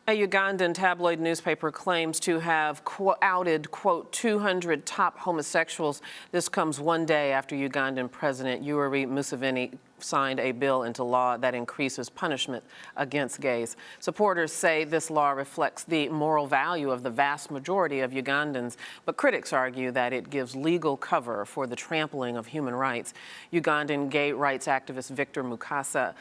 A Ugandan tabloid newspaper claims to have outed, quote, 200 top homosexuals. This comes one day after Ugandan President Yoweri Museveni signed a bill into law that increases punishment against gays. Supporters say this law reflects the moral value of the vast majority of Ugandans, but critics argue that it gives legal cover for the trampling of human rights. Ugandan gay rights activist Victor Mukusa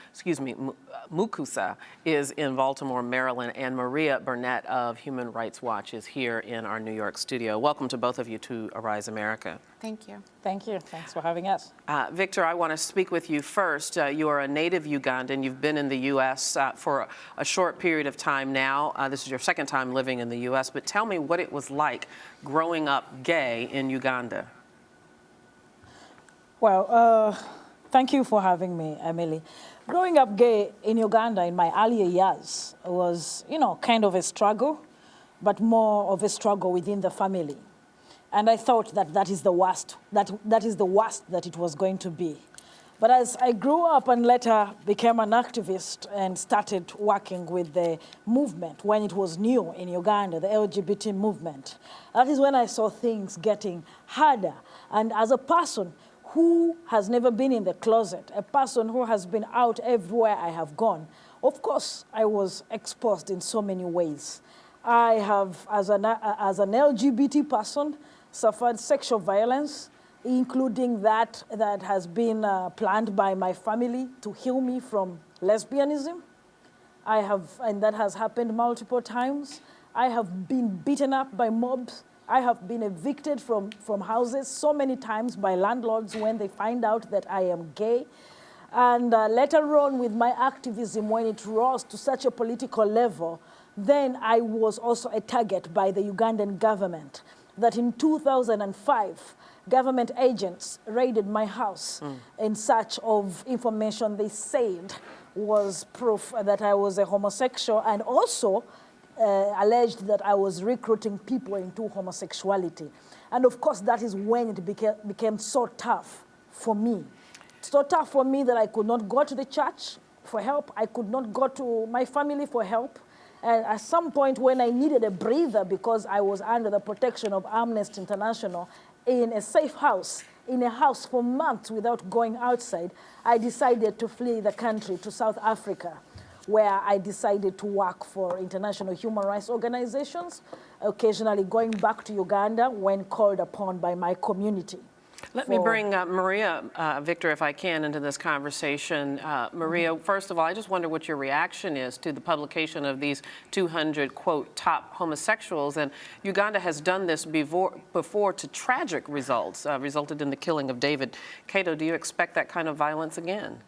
is in Baltimore, Maryland, and Maria Burnett of Human Rights Watch is here in our New York studio. Welcome to both of you to Arise America. Thank you. Thank you. Thanks for having us. Victor, I want to speak with you first. You are a native Ugandan. You've been in the U.S. For a short period of time now. This is your second time living in the U.S., but tell me what it was like growing up gay in Uganda. Well, thank you for having me, Emily. Growing up gay in Uganda in my earlier years was, kind of a struggle, but more of a struggle within the family. And I thought that that is the worst, that is the worst that it was going to be. But as I grew up and later became an activist and started working with the movement when it was new in Uganda, the LGBT movement, that is when I saw things getting harder. And as a person who has never been in the closet, a person who has been out everywhere I have gone, of course, I was exposed in so many ways. I have, as an LGBT person, suffered sexual violence, including that has been planned by my family to heal me from lesbianism. And that has happened multiple times. I have been beaten up by mobs. I have been evicted from houses so many times by landlords when they find out that I am gay. And later on with my activism, when it rose to such a political level, then I was also a target by the Ugandan government. That in 2005, government agents raided my house in search of information they said was proof that I was a homosexual, and also alleged that I was recruiting people into homosexuality. And of course, that is when it became so tough for me. So tough for me that I could not go to the church for help. I could not go to my family for help. And at some point when I needed a breather because I was under the protection of Amnesty International in a safe house, in a house for months without going outside, I decided to flee the country to South Africa, where I decided to work for international human rights organizations, occasionally going back to Uganda when called upon by my community. Let me bring Maria, Victor, if I can, into this conversation. Maria, first of all, I just wonder what your reaction is to the publication of these 200, quote, top homosexuals. And Uganda has done this before to tragic results, resulted in the killing of David Kato. Do you expect that kind of violence again?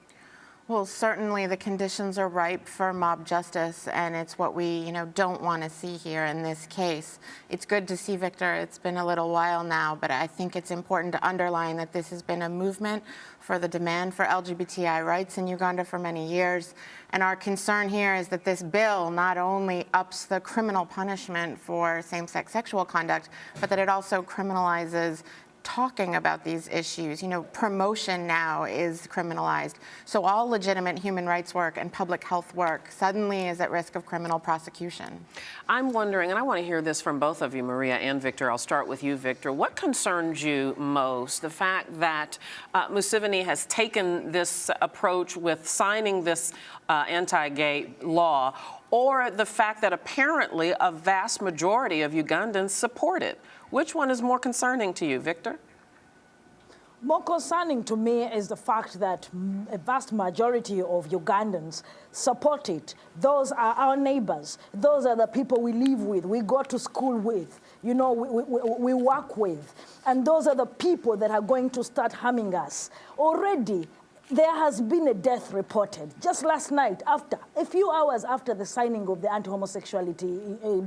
Well, certainly the conditions are ripe for mob justice, and it's what we, don't want to see here in this case. It's good to see, Victor. It's been a little while now, but I think it's important to underline that this has been a movement for the demand for LGBTI rights in Uganda for many years. And our concern here is that this bill not only ups the criminal punishment for same-sex sexual conduct, but that it also criminalizes talking about these issues. Promotion now is criminalized. So all legitimate human rights work and public health work suddenly is at risk of criminal prosecution. I'm wondering, and I want to hear this from both of you, Maria and Victor. I'll start with you, Victor. What concerns you most? The fact that Museveni has taken this approach with signing this anti-gay law, or the fact that apparently a vast majority of Ugandans support it? Which one is more concerning to you, Victor? More concerning to me is the fact that a vast majority of Ugandans support it. Those are our neighbors. Those are the people we live with, we go to school with, we work with. And those are the people that are going to start harming us. Already, there has been a death reported just last night, a few hours after the signing of the anti-homosexuality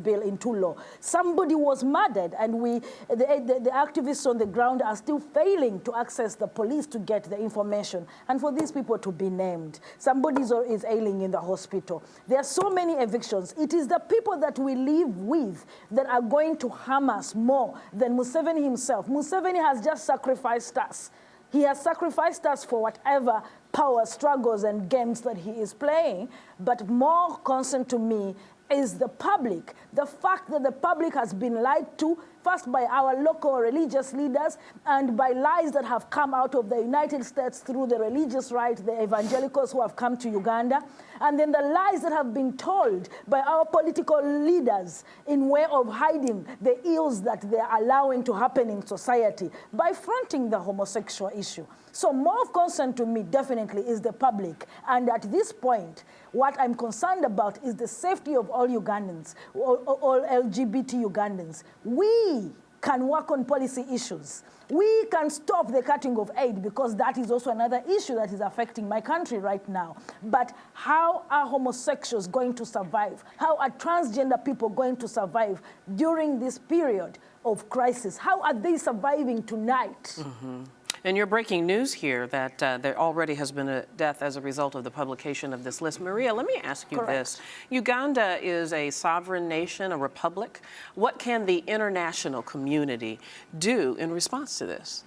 bill into law. Somebody was murdered, and the activists on the ground are still failing to access the police to get the information, and for these people to be named. Somebody is ailing in the hospital. There are so many evictions. It is the people that we live with that are going to harm us more than Museveni himself. Museveni has just sacrificed us. He has sacrificed us for whatever power struggles and games that he is playing. But more concern to me is the public. The fact that the public has been lied to, first by our local religious leaders and by lies that have come out of the United States through the religious right, the evangelicals who have come to Uganda, and then the lies that have been told by our political leaders in way of hiding the ills that they're allowing to happen in society by fronting the homosexual issue. So more of concern to me definitely is the public. And at this point, what I'm concerned about is the safety of all Ugandans, all LGBT Ugandans. We can work on policy issues. We can stop the cutting of aid because that is also another issue that is affecting my country right now. But how are homosexuals going to survive? How are transgender people going to survive during this period of crisis? How are they surviving tonight? Mm-hmm. And you're breaking news here that there already has been a death as a result of the publication of this list. Maria, let me ask you this. Uganda is a sovereign nation, a republic. What can the international community do in response to this?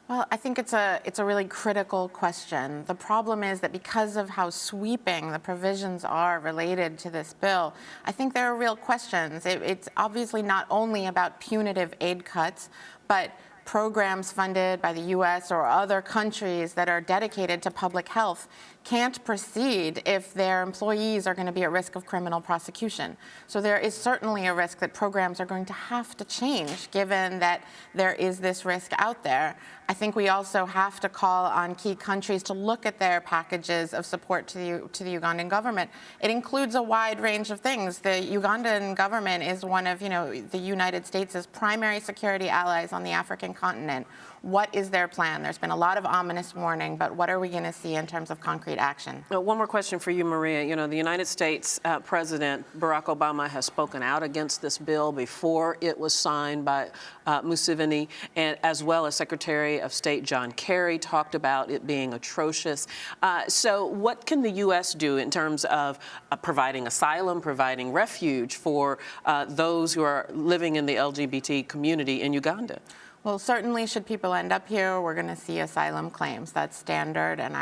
Well, I think it's a really critical question. The problem is that because of how sweeping the provisions are related to this bill, I think there are real questions. It's obviously not only about punitive aid cuts, but programs funded by the U.S. or other countries that are dedicated to public health can't proceed if their employees are going to be at risk of criminal prosecution. So there is certainly a risk that programs are going to have to change given that there is this risk out there. I think we also have to call on key countries to look at their packages of support to the Ugandan government. It includes a wide range of things. The Ugandan government is one of, the United States' primary security allies on the African continent. What is their plan? There's been a lot of ominous warning, but what are we going to see in terms of concrete action? One more question for you, Maria. The United States President Barack Obama has spoken out against this bill before it was signed by Museveni, and as well as Secretary of State John Kerry talked about it being atrocious. So what can the U.S. do in terms of providing asylum, providing refuge for those who are living in the LGBT community in Uganda? Well, certainly should people end up here, we're going to see asylum claims. That's standard, and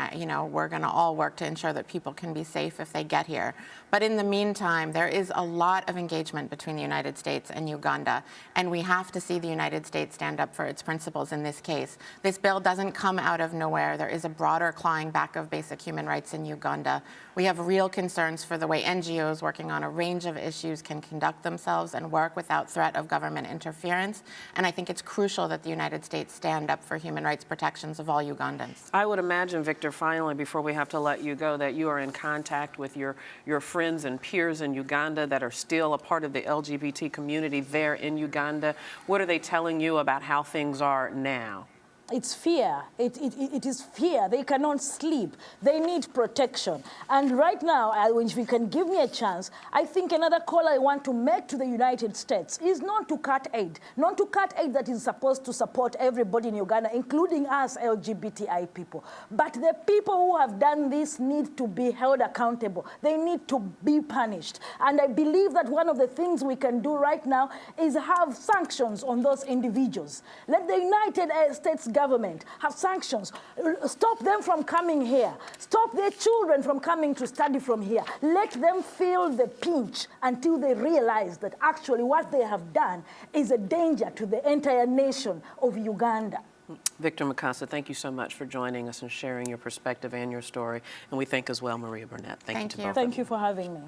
we're going to all work to ensure that people can be safe if they get here. But in the meantime, there is a lot of engagement between the United States and Uganda, and we have to see the United States stand up for its principles in this case. This bill doesn't come out of nowhere. There is a broader clawing back of basic human rights in Uganda. We have real concerns for the way NGOs working on a range of issues can conduct themselves and work without threat of government interference, and I think it's crucial that the United States stand up for human rights protections of all Ugandans. I would imagine, Victor, finally, before we have to let you go, that you are in contact with your friends and peers in Uganda that are still a part of the LGBT community there in Uganda. What are they telling you about how things are now? It's fear. It is fear. They cannot sleep. They need protection. And right now, if you can give me a chance, I think another call I want to make to the United States is not to cut aid. Not to cut aid that is supposed to support everybody in Uganda, including us LGBTI people. But the people who have done this need to be held accountable. They need to be punished. And I believe that one of the things we can do right now is have sanctions on those individuals. Let the United States government have sanctions. Stop them from coming here. Stop their children from coming to study from here. Let them feel the pinch until they realize that actually what they have done is a danger to the entire nation of Uganda. Victor Mikasa, thank you so much for joining us and sharing your perspective and your story. And we thank as well Maria Burnett. Thank you to both of you. Thank you for having me.